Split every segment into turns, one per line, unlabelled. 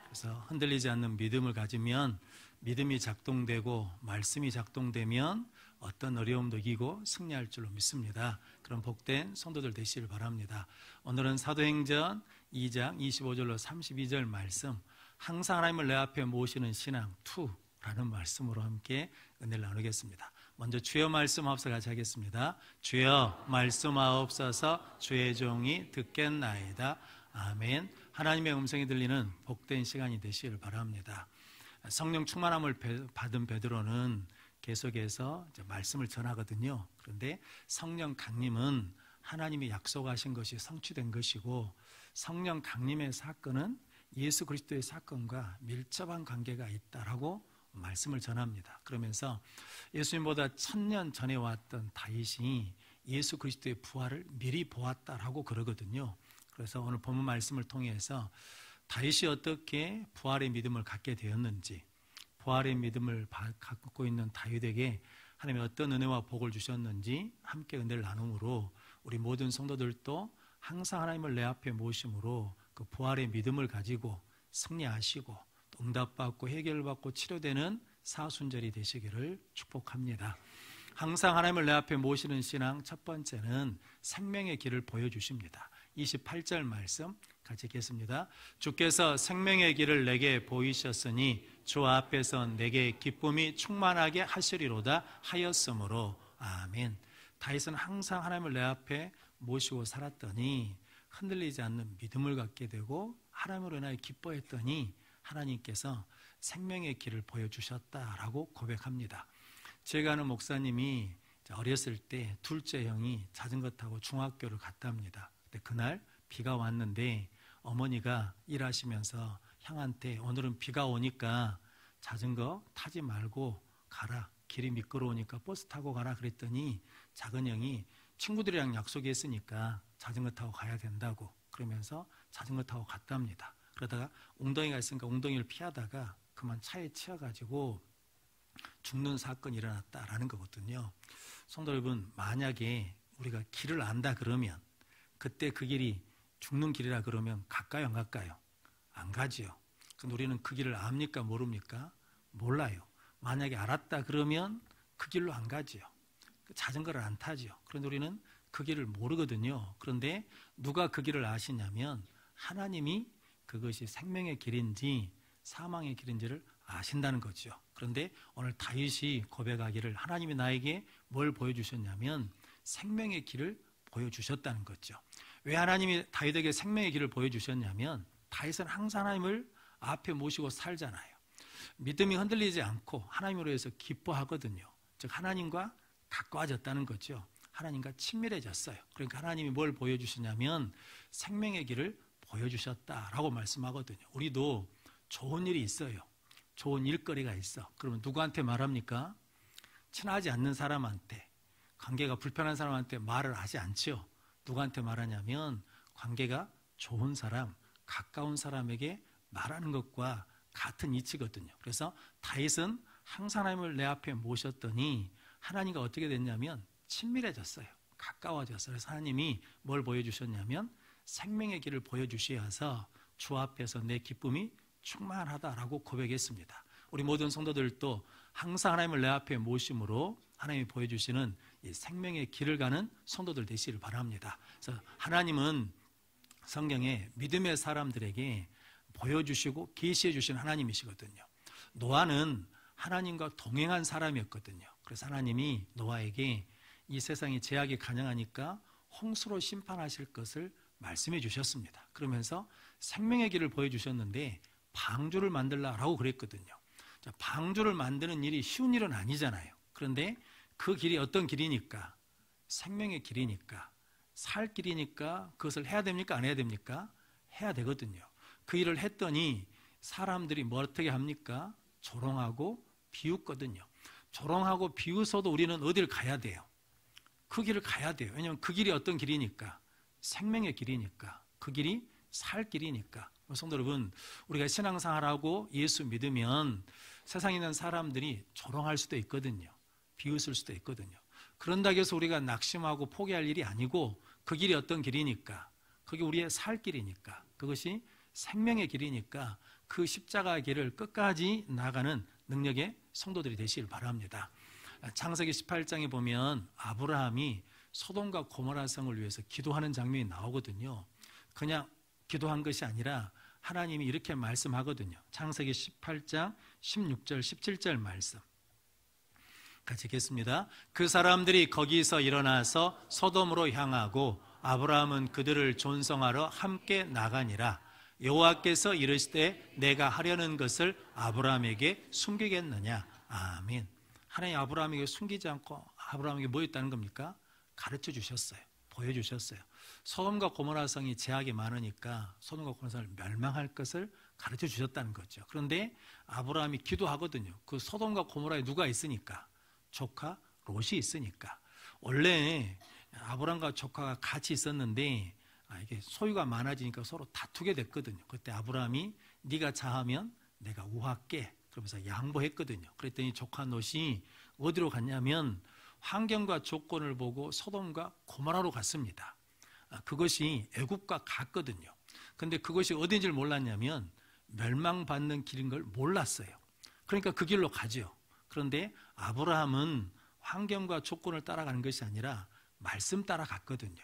그래서 흔들리지 않는 믿음을 가지면 믿음이 작동되고 말씀이 작동되면 어떤 어려움도 이기고 승리할 줄로 믿습니다. 그런 복된 성도들 되시길 바랍니다. 오늘은 사도행전 2장 25절로 32절 말씀, 항상 하나님을 내 앞에 모시는 신앙 2라는 말씀으로 함께 은혜를 나누겠습니다. 먼저 주여 말씀하옵소서 같이 하겠습니다. 주여 말씀하옵소서, 주의 종이 듣겠나이다. 아멘. 하나님의 음성이 들리는 복된 시간이 되시길 바랍니다. 성령 충만함을 받은 베드로는 계속해서 말씀을 전하거든요. 그런데 성령 강림은 하나님이 약속하신 것이 성취된 것이고, 성령 강림의 사건은 예수 그리스도의 사건과 밀접한 관계가 있다라고 말씀을 전합니다. 그러면서 예수님보다 1000년 전에 왔던 다윗이 예수 그리스도의 부활을 미리 보았다라고 그러거든요. 그래서 오늘 본문 말씀을 통해서 다윗이 어떻게 부활의 믿음을 갖게 되었는지, 부활의 믿음을 갖고 있는 다윗에게 하나님이 어떤 은혜와 복을 주셨는지 함께 은혜를 나눔으로 우리 모든 성도들도 항상 하나님을 내 앞에 모심으로 그 부활의 믿음을 가지고 승리하시고 응답받고 해결받고 치료되는 사순절이 되시기를 축복합니다. 항상 하나님을 내 앞에 모시는 신앙 첫 번째는 생명의 길을 보여주십니다. 28절 말씀 같이 읽겠습니다. 주께서 생명의 길을 내게 보이셨으니 주 앞에서 내게 기쁨이 충만하게 하시리로다 하였으므로. 아멘. 다윗은 항상 하나님을 내 앞에 모시고 살았더니 흔들리지 않는 믿음을 갖게 되고 하나님으로 인하여 기뻐했더니 하나님께서 생명의 길을 보여주셨다라고 고백합니다. 제가 아는 목사님이 어렸을 때 둘째 형이 자전거 타고 중학교를 갔답니다. 근데 그날 비가 왔는데 어머니가 일하시면서 형한테 오늘은 비가 오니까 자전거 타지 말고 가라, 길이 미끄러우니까 버스 타고 가라 그랬더니 작은 형이 친구들이랑 약속했으니까 자전거 타고 가야 된다고 그러면서 자전거 타고 갔답니다. 그러다가 웅덩이가 있으니까 웅덩이를 피하다가 그만 차에 치여가지고 죽는 사건이 일어났다라는 거거든요. 성도 여러분, 만약에 우리가 길을 안다 그러면 그때 그 길이 죽는 길이라 그러면 갈까요, 안 갈까요? 안 가지요. 근데 우리는 그 길을 압니까, 모릅니까? 몰라요. 만약에 알았다 그러면 그 길로 안 가지요. 자전거를 안 타지요. 그런데 우리는 그 길을 모르거든요. 그런데 누가 그 길을 아시냐면 하나님이 그것이 생명의 길인지 사망의 길인지를 아신다는 거죠. 그런데 오늘 다윗이 고백하기를 하나님이 나에게 뭘 보여주셨냐면 생명의 길을 보여주셨다는 거죠. 왜 하나님이 다윗에게 생명의 길을 보여주셨냐면 다윗은 항상 하나님을 앞에 모시고 살잖아요. 믿음이 흔들리지 않고 하나님으로 해서 기뻐하거든요. 즉 하나님과 가까워졌다는 거죠. 하나님과 친밀해졌어요. 그러니까 하나님이 뭘 보여주시냐면 생명의 길을 보여주셨다라고 말씀하거든요. 우리도 좋은 일이 있어요. 좋은 일거리가 있어. 그러면 누구한테 말합니까? 친하지 않는 사람한테, 관계가 불편한 사람한테 말을 하지 않죠. 누구한테 말하냐면 관계가 좋은 사람, 가까운 사람에게 말하는 것과 같은 이치거든요. 그래서 다윗은 항상 하나님을 내 앞에 모셨더니 하나님과 어떻게 됐냐면 친밀해졌어요. 가까워졌어요. 그래서 하나님이 뭘 보여주셨냐면 생명의 길을 보여주셔서 주 앞에서 내 기쁨이 충만하다라고 고백했습니다. 우리 모든 성도들도 항상 하나님을 내 앞에 모심으로 하나님이 보여주시는 이 생명의 길을 가는 성도들 되시길 바랍니다. 그래서 하나님은 성경에 믿음의 사람들에게 보여주시고 계시해 주신 하나님이시거든요. 노아는 하나님과 동행한 사람이었거든요. 그래서 하나님이 노아에게 이 세상이 죄악이 간영하니까 홍수로 심판하실 것을 말씀해 주셨습니다. 그러면서 생명의 길을 보여주셨는데 방주를 만들라라고 그랬거든요. 자, 방주를 만드는 일이 쉬운 일은 아니잖아요. 그런데 그 길이 어떤 길이니까? 생명의 길이니까, 살 길이니까 그것을 해야 됩니까? 안 해야 됩니까? 해야 되거든요. 그 일을 했더니 사람들이 뭐 어떻게 합니까? 조롱하고 비웃거든요. 조롱하고 비웃어도 우리는 어딜 가야 돼요? 그 길을 가야 돼요. 왜냐하면 그 길이 어떤 길이니까? 생명의 길이니까. 그 길이 살 길이니까. 성도 여러분, 우리가 신앙생활하고 예수 믿으면 세상에 있는 사람들이 조롱할 수도 있거든요. 비웃을 수도 있거든요. 그런다고 해서 우리가 낙심하고 포기할 일이 아니고 그 길이 어떤 길이니까, 그게 우리의 살 길이니까, 그것이 생명의 길이니까 그 십자가의 길을 끝까지 나가는 능력의 성도들이 되시길 바랍니다. 창세기 18장에 보면 아브라함이 소돔과 고모라 성을 위해서 기도하는 장면이 나오거든요. 그냥 기도한 것이 아니라 하나님이 이렇게 말씀하거든요. 창세기 18장 16절 17절 말씀 같이 읽겠습니다. 그 사람들이 거기서 일어나서 소돔으로 향하고 아브라함은 그들을 존성하러 함께 나가니라. 여호와께서 이르시되 내가 하려는 것을 아브라함에게 숨기겠느냐. 아멘. 하나님 아브라함에게 숨기지 않고 아브라함에게 뭐였다는 겁니까? 가르쳐 주셨어요. 보여주셨어요. 소돔과 고모라 성이 제약이 많으니까 소돔과 고모라 성을 멸망할 것을 가르쳐 주셨다는 거죠. 그런데 아브라함이 기도하거든요. 그 소돔과 고모라에 누가 있으니까? 조카 롯이 있으니까. 원래 아브라함과 조카가 같이 있었는데 이게 소유가 많아지니까 서로 다투게 됐거든요. 그때 아브라함이 네가 자하면 내가 우할게 그러면서 양보했거든요. 그랬더니 조카 롯이 어디로 갔냐면 환경과 조건을 보고 소돔과 고모라로 갔습니다. 그것이 애굽과 같거든요. 근데 그것이 어딘 줄 몰랐냐면 멸망받는 길인 걸 몰랐어요. 그러니까 그 길로 가죠. 그런데 아브라함은 환경과 조건을 따라가는 것이 아니라 말씀 따라갔거든요.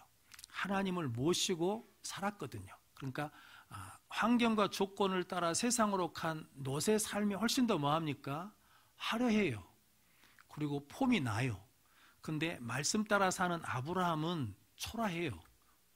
하나님을 모시고 살았거든요. 그러니까 환경과 조건을 따라 세상으로 간 롯의 삶이 훨씬 더 뭐합니까? 화려해요. 그리고 폼이 나요. 근데 말씀 따라 사는 아브라함은 초라해요.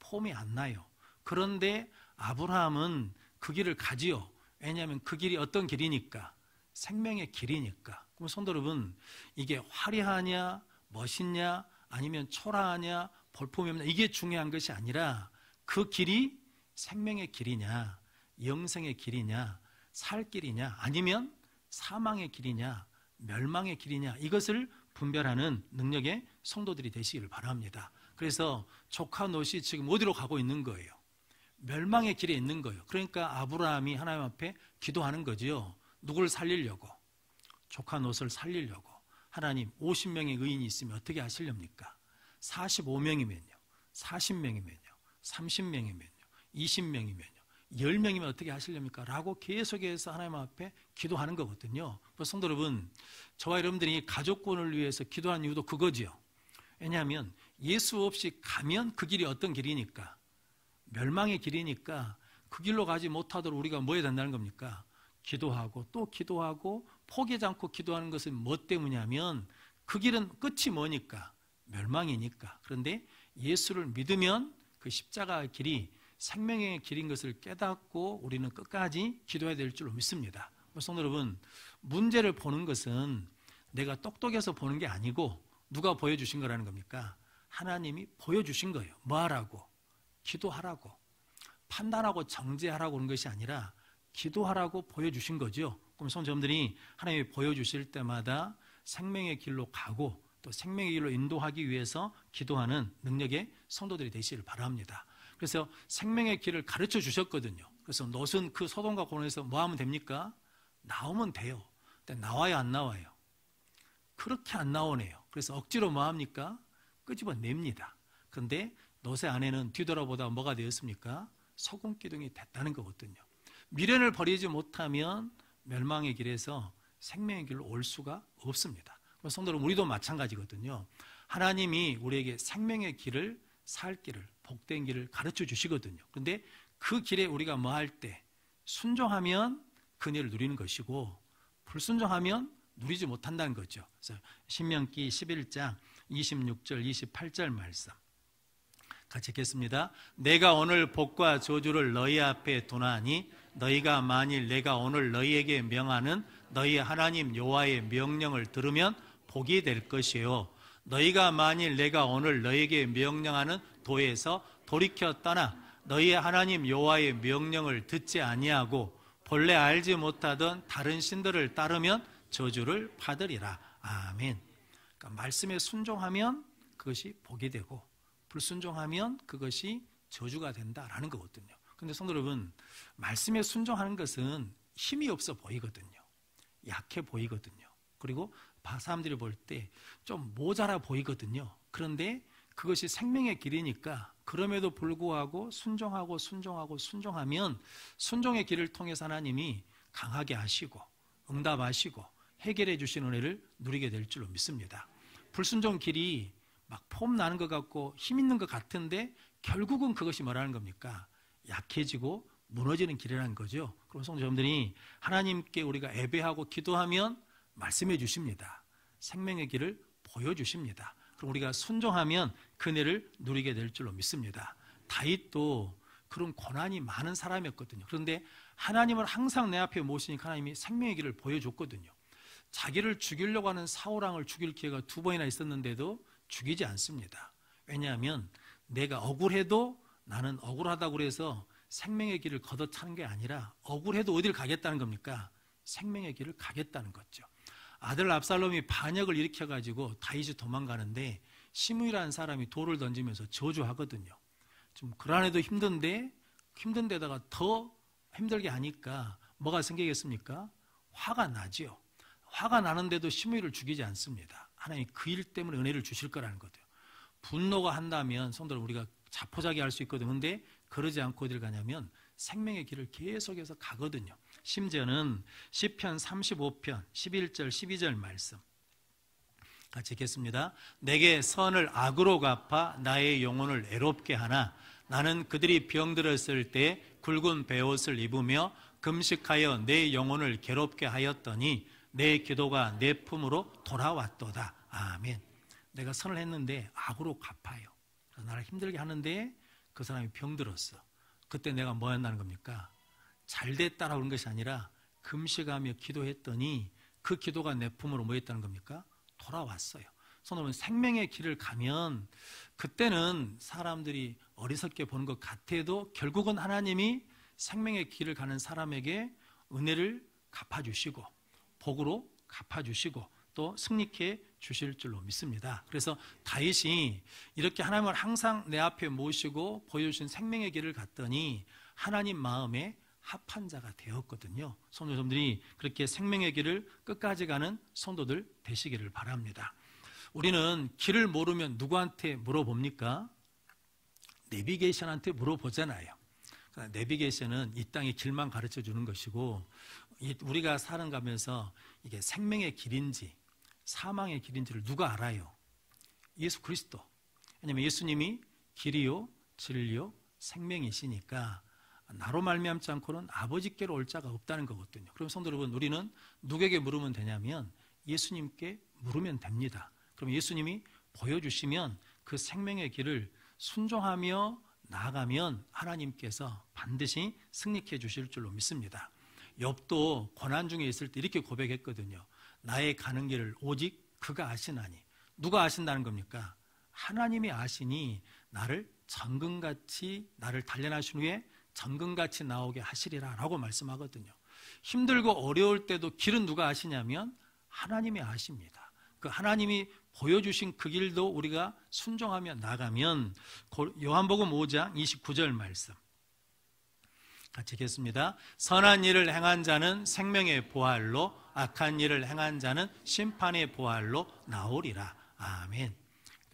폼이 안 나요. 그런데 아브라함은 그 길을 가지요. 왜냐하면 그 길이 어떤 길이니까? 생명의 길이니까. 그럼 성도 여러분, 이게 화려하냐, 멋있냐, 아니면 초라하냐, 볼품이 없냐, 이게 중요한 것이 아니라 그 길이 생명의 길이냐, 영생의 길이냐, 살 길이냐, 아니면 사망의 길이냐, 멸망의 길이냐, 이것을 분별하는 능력의 성도들이 되시기를 바랍니다. 그래서 조카 롯이 지금 어디로 가고 있는 거예요? 멸망의 길에 있는 거예요. 그러니까 아브라함이 하나님 앞에 기도하는 거지요. 누굴 살리려고? 조카 롯을 살리려고. 하나님 50명의 의인이 있으면 어떻게 하시렵니까? 45명이면요, 40명이면요, 30명이면요, 20명이면요, 10명이면 어떻게 하시렵니까? 라고 계속해서 하나님 앞에 기도하는 거거든요. 성도 여러분, 저와 여러분들이 가족권을 위해서 기도하는 이유도 그거지요. 왜냐하면 예수 없이 가면 그 길이 어떤 길이니까? 멸망의 길이니까 그 길로 가지 못하도록 우리가 뭐 해야 된다는 겁니까? 기도하고 또 기도하고 포기하지 않고 기도하는 것은 뭐 때문이냐면 그 길은 끝이 뭐니까? 멸망이니까. 그런데 예수를 믿으면 그 십자가의 길이 생명의 길인 것을 깨닫고 우리는 끝까지 기도해야 될 줄로 믿습니다. 성도 여러분, 문제를 보는 것은 내가 똑똑해서 보는 게 아니고 누가 보여주신 거라는 겁니까? 하나님이 보여주신 거예요. 뭐 하라고? 기도하라고. 판단하고 정죄하라고 하는 것이 아니라 기도하라고 보여주신 거죠. 그럼 성도님들이 하나님이 보여주실 때마다 생명의 길로 가고 또 생명의 길로 인도하기 위해서 기도하는 능력의 성도들이 되시기를 바랍니다. 그래서 생명의 길을 가르쳐 주셨거든요. 그래서 롯은 그 소돔과 고모라에서 뭐 하면 됩니까? 나오면 돼요. 근데 나와요, 안 나와요? 그렇게 안 나오네요. 그래서 억지로 뭐 합니까? 끄집어냅니다. 그런데 롯의 아내는 뒤돌아보다 뭐가 되었습니까? 소금 기둥이 됐다는 거거든요. 미련을 버리지 못하면 멸망의 길에서 생명의 길로 올 수가 없습니다. 성도 여러분, 우리도 마찬가지거든요. 하나님이 우리에게 생명의 길을, 살 길을, 복된 길을 가르쳐 주시거든요. 그런데 그 길에 우리가 뭐 할 때 순종하면 그네를 누리는 것이고 불순종하면 누리지 못한다는 거죠. 그래서 신명기 11장 26절 28절 말씀 같이 읽겠습니다. 내가 오늘 복과 저주를 너희 앞에 두나니 너희가 만일 내가 오늘 너희에게 명하는 너희 하나님 여호와의 명령을 들으면 복이 될 것이요 너희가 만일 내가 오늘 너희에게 명령하는 도에서 돌이켜 떠나 너희의 하나님 여호와의 명령을 듣지 아니하고 본래 알지 못하던 다른 신들을 따르면 저주를 받으리라. 아멘. 그러니까 말씀에 순종하면 그것이 복이 되고 불순종하면 그것이 저주가 된다라는 거거든요. 그런데 성도 여러분, 말씀에 순종하는 것은 힘이 없어 보이거든요. 약해 보이거든요. 그리고 사람들이 볼 때 좀 모자라 보이거든요. 그런데 그것이 생명의 길이니까 그럼에도 불구하고 순종하면 순종의 길을 통해서 하나님이 강하게 하시고 응답하시고 해결해 주신 은혜를 누리게 될 줄로 믿습니다. 불순종 길이 막 폼 나는 것 같고 힘 있는 것 같은데 결국은 그것이 뭐라는 겁니까? 약해지고 무너지는 길이라는 거죠. 그럼 성도님들이 하나님께 우리가 예배하고 기도하면 말씀해 주십니다. 생명의 길을 보여주십니다. 그럼 우리가 순종하면 그 은혜를 누리게 될 줄로 믿습니다. 다윗도 그런 고난이 많은 사람이었거든요. 그런데 하나님을 항상 내 앞에 모시니까 하나님이 생명의 길을 보여줬거든요. 자기를 죽이려고 하는 사울왕을 죽일 기회가 2번이나 있었는데도 죽이지 않습니다. 왜냐하면 내가 억울해도 나는 억울하다고 해서 생명의 길을 걷어차는 게 아니라 억울해도 어디를 가겠다는 겁니까? 생명의 길을 가겠다는 거죠. 아들 압살롬이 반역을 일으켜가지고 다윗이 도망가는데 시므이라는 사람이 돌을 던지면서 저주하거든요. 좀 그러한에도 힘든 데다가 더 힘들게 하니까 뭐가 생기겠습니까? 화가 나지요. 화가 나는데도 시므이를 죽이지 않습니다. 하나님이 그 일 때문에 은혜를 주실 거라는 거죠. 분노가 한다면 성도를 우리가 자포자기 할 수 있거든요. 그런데 그러지 않고 어딜 가냐면 생명의 길을 계속해서 가거든요. 심지어는 시편 35편 11절 12절 말씀 같이 읽겠습니다. 내게 선을 악으로 갚아 나의 영혼을 애롭게 하나 나는 그들이 병들었을 때 굵은 베옷을 입으며 금식하여 내 영혼을 괴롭게 하였더니 내 기도가 내 품으로 돌아왔도다. 아멘. 내가 선을 했는데 악으로 갚아요. 나를 힘들게 하는데 그 사람이 병들었어. 그때 내가 뭐 한다는 겁니까? 잘 됐다라고 하는 것이 아니라 금식하며 기도했더니 그 기도가 내 품으로 뭐 했다는 겁니까? 돌아왔어요. 성도는 생명의 길을 가면 그때는 사람들이 어리석게 보는 것 같아도 결국은 하나님이 생명의 길을 가는 사람에게 은혜를 갚아주시고 복으로 갚아주시고 또 승리케 주실 줄로 믿습니다. 그래서 다윗이 이렇게 하나님을 항상 내 앞에 모시고 보여주신 생명의 길을 갔더니 하나님 마음에 합한 자가 되었거든요. 성도님들이 그렇게 생명의 길을 끝까지 가는 성도들 되시기를 바랍니다. 우리는 길을 모르면 누구한테 물어봅니까? 내비게이션한테 물어보잖아요. 내비게이션은 이 땅의 길만 가르쳐 주는 것이고 우리가 사는 가면서 이게 생명의 길인지 사망의 길인지를 누가 알아요? 예수 그리스도. 왜냐하면 예수님이 길이요 진리요 생명이시니까 나로 말미암지 않고는 아버지께로 올 자가 없다는 거거든요. 그럼 성도 여러분, 우리는 누구에게 물으면 되냐면 예수님께 물으면 됩니다. 그럼 예수님이 보여주시면 그 생명의 길을 순종하며 나아가면 하나님께서 반드시 승리케 주실 줄로 믿습니다. 욥도 고난 중에 있을 때 이렇게 고백했거든요. 나의 가는 길을 오직 그가 아시나니. 누가 아신다는 겁니까? 하나님이 아시니 나를 정금같이 나를 단련하신 후에 정금같이 나오게 하시리라 라고 말씀하거든요. 힘들고 어려울 때도 길은 누가 아시냐면 하나님이 아십니다. 그 하나님이 보여주신 그 길도 우리가 순종하며 나가면 요한복음 5장 29절 말씀 같이 읽겠습니다. 선한 일을 행한 자는 생명의 부활로 악한 일을 행한 자는 심판의 부활로 나오리라. 아멘.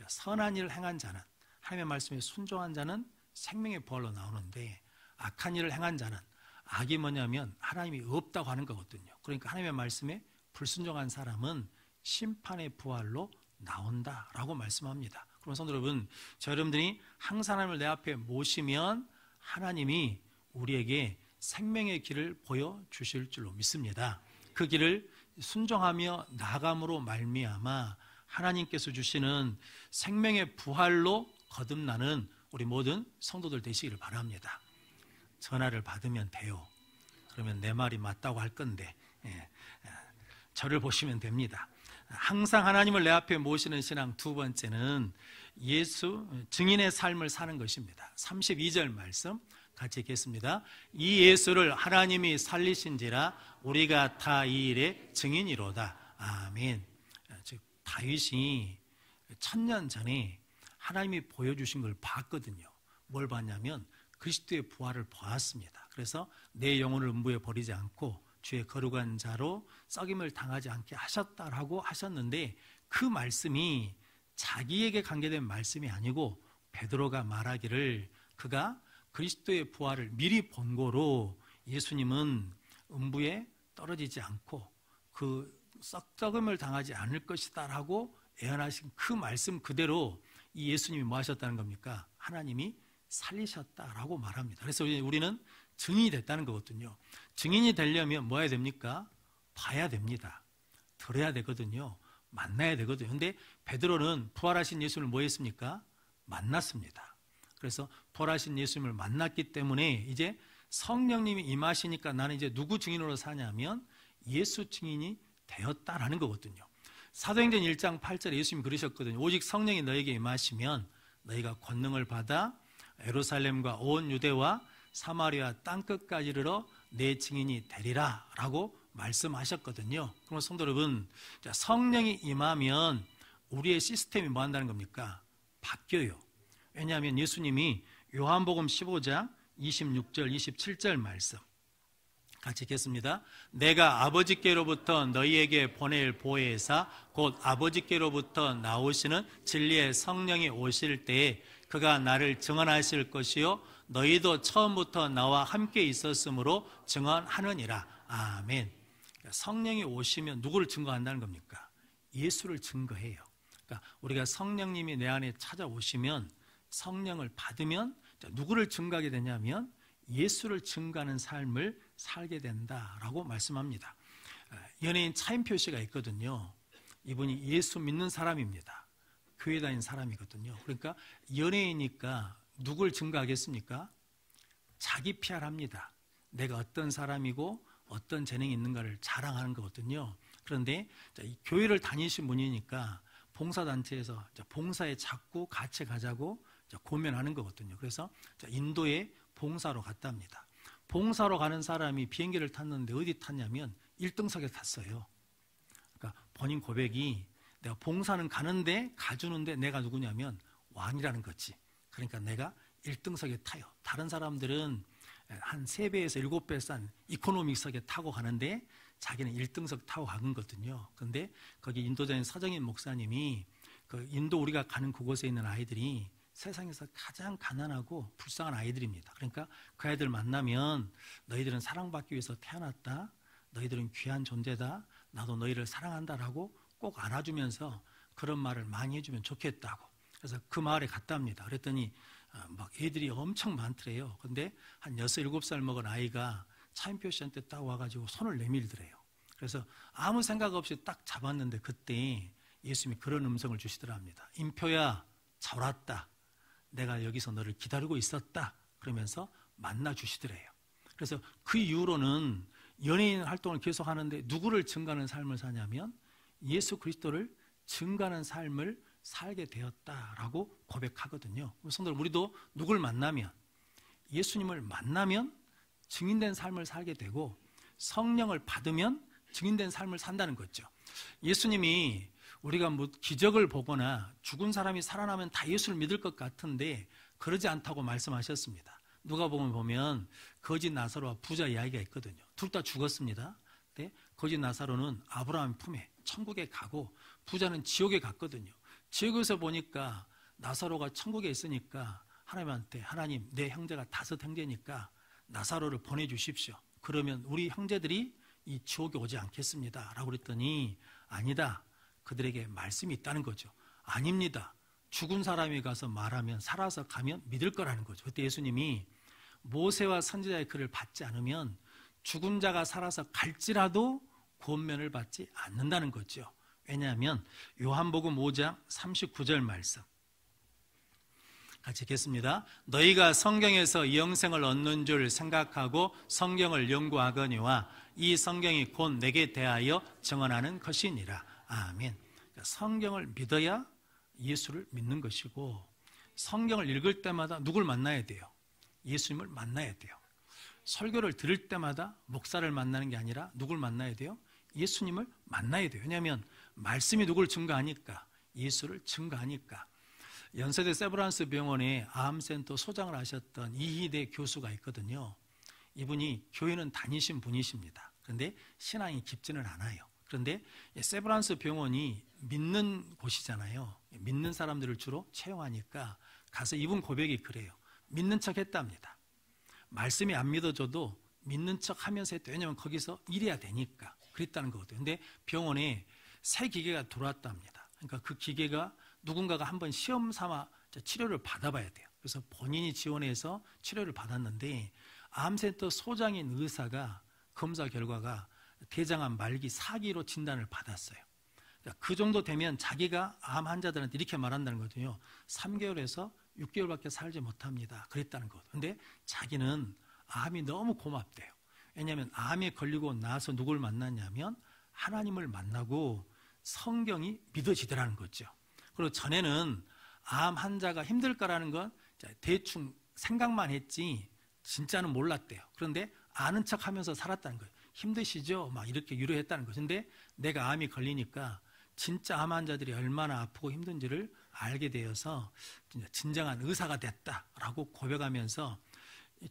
선한 일을 행한 자는 하나님의 말씀에 순종한 자는 생명의 부활로 나오는데 악한 일을 행한 자는 악이 뭐냐면 하나님이 없다고 하는 거거든요. 그러니까 하나님의 말씀에 불순종한 사람은 심판의 부활로 나온다라고 말씀합니다. 그럼 성도 여러분, 저 여러분들이 항상 하나님을 내 앞에 모시면 하나님이 우리에게 생명의 길을 보여주실 줄로 믿습니다. 그 길을 순종하며 나감으로 말미암아 하나님께서 주시는 생명의 부활로 거듭나는 우리 모든 성도들 되시기를 바랍니다. 전화를 받으면 돼요. 그러면 내 말이 맞다고 할 건데 저를 보시면 됩니다. 항상 하나님을 내 앞에 모시는 신앙 두 번째는 예수 증인의 삶을 사는 것입니다. 32절 말씀 같이 읽겠습니다. 이 예수를 하나님이 살리신지라 우리가 다 이 일의 증인이로다. 아멘. 즉 다윗이 1000년 전에 하나님이 보여주신 걸 봤거든요. 뭘 봤냐면 그리스도의 부활을 보았습니다. 그래서 내 영혼을 음부에 버리지 않고 주의 거룩한 자로 썩임을 당하지 않게 하셨다라고 하셨는데 그 말씀이 자기에게 관계된 말씀이 아니고 베드로가 말하기를 그가 그리스도의 부활을 미리 본 거로 예수님은 음부에 떨어지지 않고 그 썩썩음을 당하지 않을 것이다 라고 예언하신 그 말씀 그대로 이 예수님이 뭐 하셨다는 겁니까? 하나님이 살리셨다라고 말합니다. 그래서 우리는 증인이 됐다는 거거든요. 증인이 되려면 뭐 해야 됩니까? 봐야 됩니다. 들어야 되거든요. 만나야 되거든요. 근데 베드로는 부활하신 예수님을 뭐 했습니까? 만났습니다. 그래서 부활하신 예수님을 만났기 때문에 이제 성령님이 임하시니까 나는 이제 누구 증인으로 사냐면 예수 증인이 되었다라는 거거든요. 사도행전 1장 8절에 예수님이 그러셨거든요. 오직 성령이 너에게 임하시면 너희가 권능을 받아 예루살렘과 온 유대와 사마리아 땅끝까지 이르러 내 증인이 되리라 라고 말씀하셨거든요. 그럼 성도 여러분, 성령이 임하면 우리의 시스템이 뭐 한다는 겁니까? 바뀌어요. 왜냐하면 예수님이 요한복음 15장 26절 27절 말씀 같이 읽겠습니다. 내가 아버지께로부터 너희에게 보낼 보혜사 곧 아버지께로부터 나오시는 진리의 성령이 오실 때에 그가 나를 증언하실 것이요 너희도 처음부터 나와 함께 있었으므로 증언하느니라. 아멘. 성령이 오시면 누구를 증거한다는 겁니까? 예수를 증거해요. 그러니까 우리가 성령님이 내 안에 찾아오시면 성령을 받으면 누구를 증거하게 되냐면 예수를 증거하는 삶을 살게 된다라고 말씀합니다. 연예인 차인표 씨가 있거든요. 이분이 예수 믿는 사람입니다. 교회 다니는 사람이거든요. 그러니까 연예인이니까 누굴 증거하겠습니까? 자기 PR합니다. 내가 어떤 사람이고 어떤 재능이 있는가를 자랑하는 거거든요. 그런데 이 교회를 다니신 분이니까 봉사단체에서 봉사에 자꾸 같이 가자고 고면하는 거거든요. 그래서 인도에 봉사로 갔답니다. 봉사로 가는 사람이 비행기를 탔는데 어디 탔냐면 1등석에 탔어요. 그러니까 본인 고백이 내가 봉사는 가는데 가주는데 내가 누구냐면 왕이라는 거지. 그러니까 내가 1등석에 타요. 다른 사람들은 한 3배에서 7배 싼 이코노믹석에 타고 가는데 자기는 1등석 타고 가는 거거든요. 그런데 거기 인도자인 서정인 목사님이 그 인도 우리가 가는 그곳에 있는 아이들이 세상에서 가장 가난하고 불쌍한 아이들입니다. 그러니까 그 아이들 만나면 너희들은 사랑받기 위해서 태어났다. 너희들은 귀한 존재다. 나도 너희를 사랑한다라고 꼭 안아주면서 그런 말을 많이 해주면 좋겠다고. 그래서 그 마을에 갔답니다. 그랬더니 막 애들이 엄청 많더래요. 근데 한 6, 7살 먹은 아이가 차인표 씨한테 딱 와가지고 손을 내밀더래요. 그래서 아무 생각 없이 딱 잡았는데 그때 예수님이 그런 음성을 주시더랍니다. 인표야, 잘 왔다. 내가 여기서 너를 기다리고 있었다. 그러면서 만나 주시더래요. 그래서 그 이후로는 연예인 활동을 계속 하는데 누구를 증거하는 삶을 사냐면 예수 그리스도를 증거하는 삶을 살게 되었다라고 고백하거든요. 성도들, 우리도 누굴 만나면 예수님을 만나면 증인된 삶을 살게 되고 성령을 받으면 증인된 삶을 산다는 거죠. 예수님이 우리가 뭐 기적을 보거나 죽은 사람이 살아나면 다 예수를 믿을 것 같은데 그러지 않다고 말씀하셨습니다. 누가복음 보면 거지 나사로와 부자 이야기가 있거든요. 둘 다 죽었습니다. 근데 거지 나사로는 아브라함 품에 천국에 가고 부자는 지옥에 갔거든요. 지옥에서 보니까 나사로가 천국에 있으니까 하나님한테 하나님 내 형제가 5 형제니까 나사로를 보내주십시오. 그러면 우리 형제들이 이 지옥에 오지 않겠습니다 라고 그랬더니 아니다. 그들에게 말씀이 있다는 거죠. 아닙니다. 죽은 사람이 가서 말하면 살아서 가면 믿을 거라는 거죠. 그때 예수님이 모세와 선지자의 글을 받지 않으면 죽은 자가 살아서 갈지라도 구원면을 받지 않는다는 거죠. 왜냐하면 요한복음 5장 39절 말씀 같이 읽겠습니다. 너희가 성경에서 영생을 얻는 줄 생각하고 성경을 연구하거니와 이 성경이 곧 내게 대하여 증언하는 것이니라. 아멘. 성경을 믿어야 예수를 믿는 것이고 성경을 읽을 때마다 누굴 만나야 돼요? 예수님을 만나야 돼요. 설교를 들을 때마다 목사를 만나는 게 아니라 누굴 만나야 돼요? 예수님을 만나야 돼요. 왜냐하면 말씀이 누굴 증거하니까 예수를 증거하니까. 연세대 세브란스 병원에 암센터 소장을 하셨던 이희대 교수가 있거든요. 이분이 교회는 다니신 분이십니다. 그런데 신앙이 깊지는 않아요. 그런데 세브란스 병원이 믿는 곳이잖아요. 믿는 사람들을 주로 채용하니까 가서 이분 고백이 그래요. 믿는 척 했답니다. 말씀이 안 믿어져도 믿는 척 하면서 했대. 왜냐하면 거기서 일해야 되니까 그랬다는 거거든요. 근데 병원에 새 기계가 들어왔답니다. 그러니까 그 기계가 누군가가 한번 시험 삼아 치료를 받아봐야 돼요. 그래서 본인이 지원해서 치료를 받았는데 암센터 소장인 의사가 검사 결과가 대장암 말기 4기로 진단을 받았어요. 그러니까 그 정도 되면 자기가 암 환자들한테 이렇게 말한다는 거거든요. 3개월에서 6개월밖에 살지 못합니다. 그랬다는 거거든요. 근데 자기는 암이 너무 고맙대요. 왜냐하면 암에 걸리고 나서 누굴 만났냐면 하나님을 만나고 성경이 믿어지더라는 거죠. 그리고 전에는 암 환자가 힘들까라는 건 대충 생각만 했지 진짜는 몰랐대요. 그런데 아는 척하면서 살았다는 거예요. 힘드시죠? 막 이렇게 위로했다는 거죠. 근데 내가 암이 걸리니까 진짜 암 환자들이 얼마나 아프고 힘든지를 알게 되어서 진정한 의사가 됐다라고 고백하면서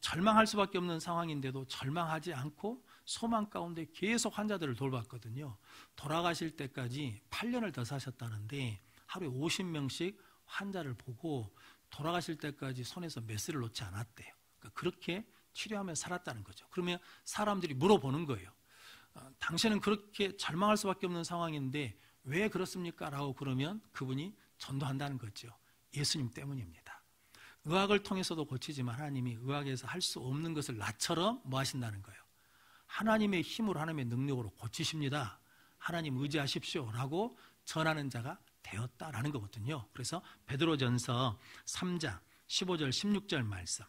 절망할 수밖에 없는 상황인데도 절망하지 않고 소망 가운데 계속 환자들을 돌봤거든요. 돌아가실 때까지 8년을 더 사셨다는데 하루에 50명씩 환자를 보고 돌아가실 때까지 손에서 메스를 놓지 않았대요. 그러니까 그렇게 치료하며 살았다는 거죠. 그러면 사람들이 물어보는 거예요. 당신은 그렇게 절망할 수밖에 없는 상황인데 왜 그렇습니까? 라고 그러면 그분이 전도한다는 거죠. 예수님 때문입니다. 의학을 통해서도 고치지만 하나님이 의학에서 할 수 없는 것을 나처럼 뭐 하신다는 거예요. 하나님의 힘으로 하나님의 능력으로 고치십니다. 하나님 의지하십시오 라고 전하는 자가 되었다라는 거거든요. 그래서 베드로전서 3장 15절 16절 말씀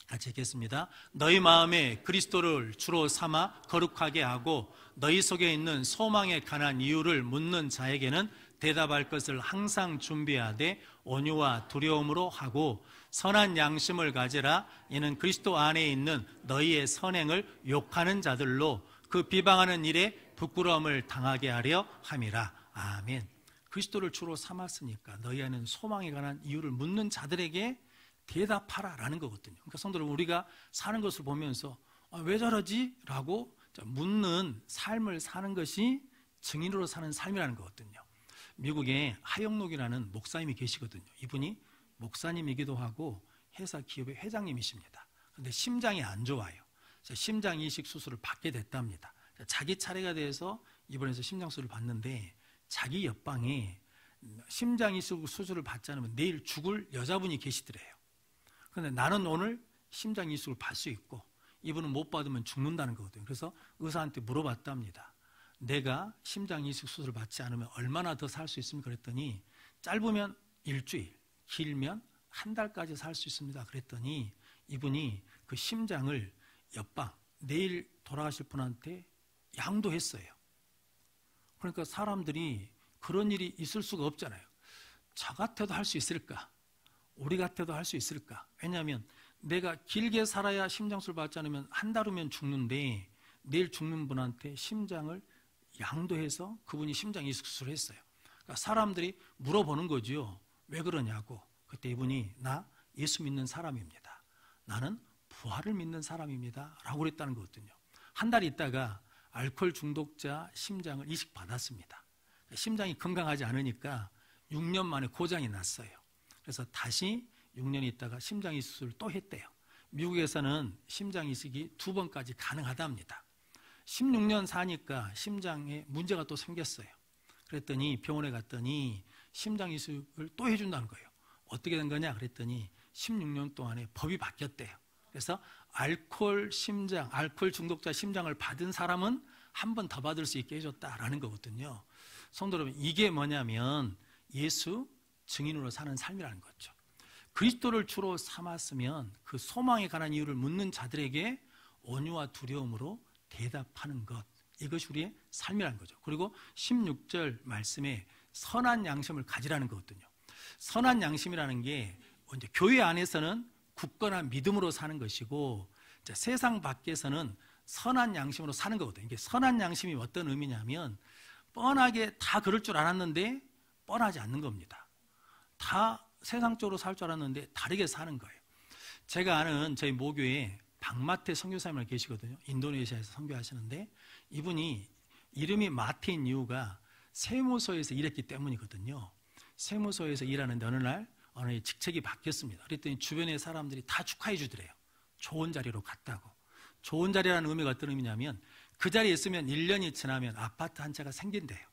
같이 읽겠습니다. 너희 마음에 그리스도를 주로 삼아 거룩하게 하고 너희 속에 있는 소망에 관한 이유를 묻는 자에게는 대답할 것을 항상 준비하되 온유와 두려움으로 하고 선한 양심을 가지라. 이는 그리스도 안에 있는 너희의 선행을 욕하는 자들로 그 비방하는 일에 부끄러움을 당하게 하려 함이라. 아멘. 그리스도를 주로 삼았으니까 너희 안에는 소망에 관한 이유를 묻는 자들에게 대답하라라는 거거든요. 그러니까 성도 여러분, 우리가 사는 것을 보면서 왜 저러지? 라고 묻는 삶을 사는 것이 증인으로 사는 삶이라는 거거든요. 미국에 하영록이라는 목사님이 계시거든요. 이분이 목사님이기도 하고 회사 기업의 회장님이십니다. 그런데 심장이 안 좋아요. 심장 이식 수술을 받게 됐답니다. 자기 차례가 돼서 입원해서 심장 수술을 받는데 자기 옆방에 심장 이식 수술을 받지 않으면 내일 죽을 여자분이 계시더래요. 그런데 나는 오늘 심장 이식을 받을 수 있고 이분은 못 받으면 죽는다는 거거든요. 그래서 의사한테 물어봤답니다. 내가 심장 이식 수술을 받지 않으면 얼마나 더 살 수 있습니까? 그랬더니 짧으면 일주일, 길면 한 달까지 살 수 있습니다. 그랬더니 이분이 그 심장을 옆방 내일 돌아가실 분한테 양도했어요. 그러니까 사람들이 그런 일이 있을 수가 없잖아요. 저 같아도 할 수 있을까? 우리 같아도 할 수 있을까? 왜냐하면 내가 길게 살아야 심장수술 받지 않으면 한 달 후면 죽는데 내일 죽는 분한테 심장을 양도해서 그분이 심장 이식 수술을 했어요. 그러니까 사람들이 물어보는 거죠. 왜 그러냐고. 그때 이분이 나 예수 믿는 사람입니다. 나는 부활을 믿는 사람입니다. 라고 그랬다는 거거든요. 한 달 있다가 알코올 중독자 심장을 이식 받았습니다. 심장이 건강하지 않으니까 6년 만에 고장이 났어요. 그래서 다시 6년 있다가 심장 이식 수술을 또 했대요. 미국에서는 심장 이식이 2번까지 가능하답니다. 16년 사니까 심장에 문제가 또 생겼어요. 그랬더니 병원에 갔더니 심장 이식을 또 해준다는 거예요. 어떻게 된 거냐 그랬더니 16년 동안에 법이 바뀌었대요. 그래서 알코올 중독자 심장을 받은 사람은 한 번 더 받을 수 있게 해줬다라는 거거든요. 성도 여러분, 이게 뭐냐면 예수 증인으로 사는 삶이라는 거죠. 그리스도를 주로 삼았으면 그 소망에 관한 이유를 묻는 자들에게 온유와 두려움으로 대답하는 것, 이것이 우리의 삶이라는 거죠. 그리고 16절 말씀에 선한 양심을 가지라는 거거든요. 선한 양심이라는 게 이제 교회 안에서는 굳건한 믿음으로 사는 것이고 세상 밖에서는 선한 양심으로 사는 거거든요. 이게 선한 양심이 어떤 의미냐면 뻔하게 다 그럴 줄 알았는데 뻔하지 않는 겁니다. 다 세상적으로 살 줄 알았는데 다르게 사는 거예요. 제가 아는 저희 모교에 박마태 선교사님을 계시거든요. 인도네시아에서 선교하시는데 이분이 이름이 마태인 이유가 세무서에서 일했기 때문이거든요. 세무서에서 일하는데 어느 직책이 바뀌었습니다. 그랬더니 주변의 사람들이 다 축하해 주더래요. 좋은 자리로 갔다고. 좋은 자리라는 의미가 어떤 의미냐면 그 자리에 있으면 1년이 지나면 아파트 한 채가 생긴대요.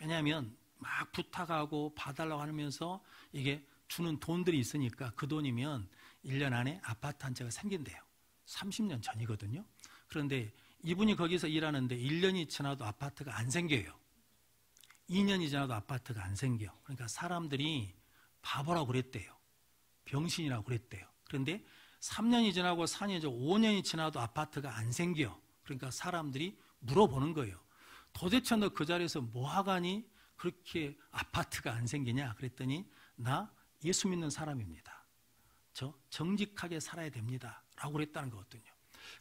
왜냐하면 막 부탁하고 봐달라고 하면서 이게 주는 돈들이 있으니까 그 돈이면 1년 안에 아파트 한 채가 생긴대요. 30년 전이거든요. 그런데 이분이 거기서 일하는데 1년이 지나도 아파트가 안 생겨요. 2년이 지나도 아파트가 안 생겨. 그러니까 사람들이 바보라고 그랬대요. 병신이라고 그랬대요. 그런데 3년이 지나고 4년이 지나고 5년이 지나도 아파트가 안 생겨. 그러니까 사람들이 물어보는 거예요. 도대체 너 그 자리에서 뭐 하가니 그렇게 아파트가 안 생기냐? 그랬더니 나 예수 믿는 사람입니다. 저 정직하게 살아야 됩니다. 라고 그랬다는 거거든요.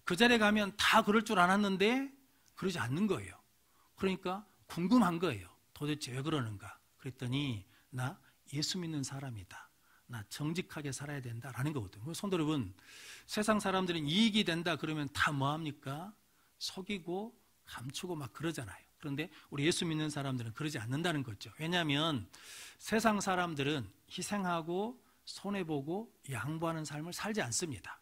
그 자리에 가면 다 그럴 줄 알았는데 그러지 않는 거예요. 그러니까 궁금한 거예요. 도대체 왜 그러는가? 그랬더니 나 예수 믿는 사람이다. 나 정직하게 살아야 된다라는 거거든요. 성도 여러분, 세상 사람들은 이익이 된다 그러면 다 뭐합니까? 속이고 감추고 막 그러잖아요. 그런데 우리 예수 믿는 사람들은 그러지 않는다는 거죠. 왜냐하면 세상 사람들은 희생하고 손해보고 양보하는 삶을 살지 않습니다.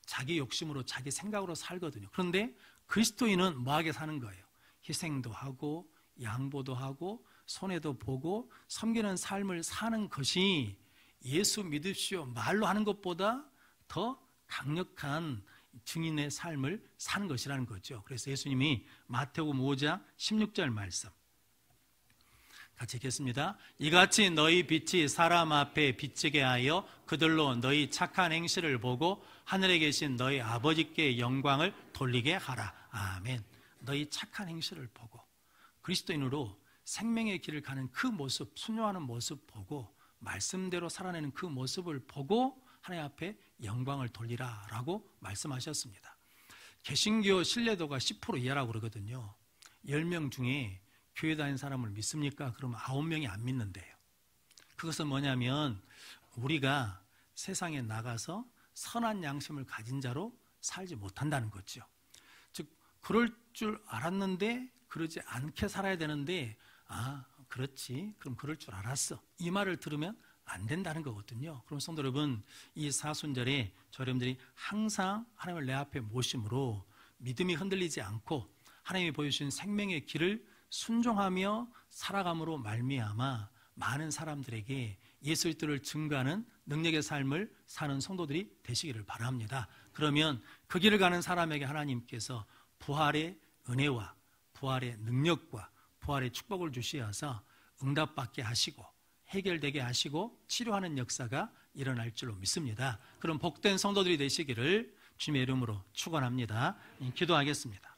자기 욕심으로 자기 생각으로 살거든요. 그런데 그리스도인은 뭐하게 사는 거예요? 희생도 하고 양보도 하고 손해도 보고 섬기는 삶을 사는 것이 예수 믿으시오 말로 하는 것보다 더 강력한 증인의 삶을 사는 것이라는 거죠. 그래서 예수님이 마태복음 5장 16절 말씀 같이 읽겠습니다. 이같이 너희 빛이 사람 앞에 비치게 하여 그들로 너희 착한 행실을 보고 하늘에 계신 너희 아버지께 영광을 돌리게 하라. 아멘. 너희 착한 행실을 보고 그리스도인으로 생명의 길을 가는 그 모습, 순종하는 모습 보고 말씀대로 살아내는 그 모습을 보고 하나님 앞에 영광을 돌리라라고 말씀하셨습니다. 개신교 신뢰도가 10% 이하라고 그러거든요. 10명 중에 교회 다니는 사람을 믿습니까? 그러면 9명이 안 믿는데요. 그것은 뭐냐면 우리가 세상에 나가서 선한 양심을 가진 자로 살지 못한다는 거죠. 즉 그럴 줄 알았는데 그러지 않게 살아야 되는데 그렇지 그럼 그럴 줄 알았어 이 말을 들으면 안 된다는 거거든요. 그럼 성도 여러분, 이 사순절에 여러분들이 항상 하나님을 내 앞에 모심으로 믿음이 흔들리지 않고 하나님이 보여주신 생명의 길을 순종하며 살아감으로 말미암아 많은 사람들에게 예수 그리스도를 증거하는 능력의 삶을 사는 성도들이 되시기를 바랍니다. 그러면 그 길을 가는 사람에게 하나님께서 부활의 은혜와 부활의 능력과 부활의 축복을 주시어서 응답받게 하시고 해결되게 하시고 치료하는 역사가 일어날 줄로 믿습니다. 그럼 복된 성도들이 되시기를 주님의 이름으로 축원합니다. 기도하겠습니다.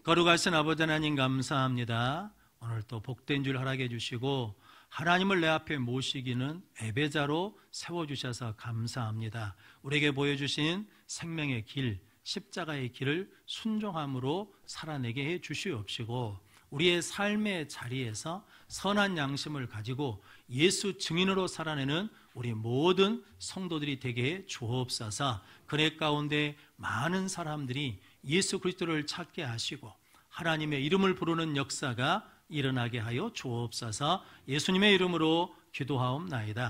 거룩하신 아버지 하나님 감사합니다. 오늘 또 복된 줄 허락해 주시고 하나님을 내 앞에 모시기는 예배자로 세워주셔서 감사합니다. 우리에게 보여주신 생명의 길, 십자가의 길을 순종함으로 살아내게 해 주시옵시고 우리의 삶의 자리에서 선한 양심을 가지고 예수 증인으로 살아내는 우리 모든 성도들이 되게 해 주옵소서. 그네 가운데 많은 사람들이 예수 그리스도를 찾게 하시고 하나님의 이름을 부르는 역사가 일어나게 하여 주옵소서. 예수님의 이름으로 기도하옵나이다.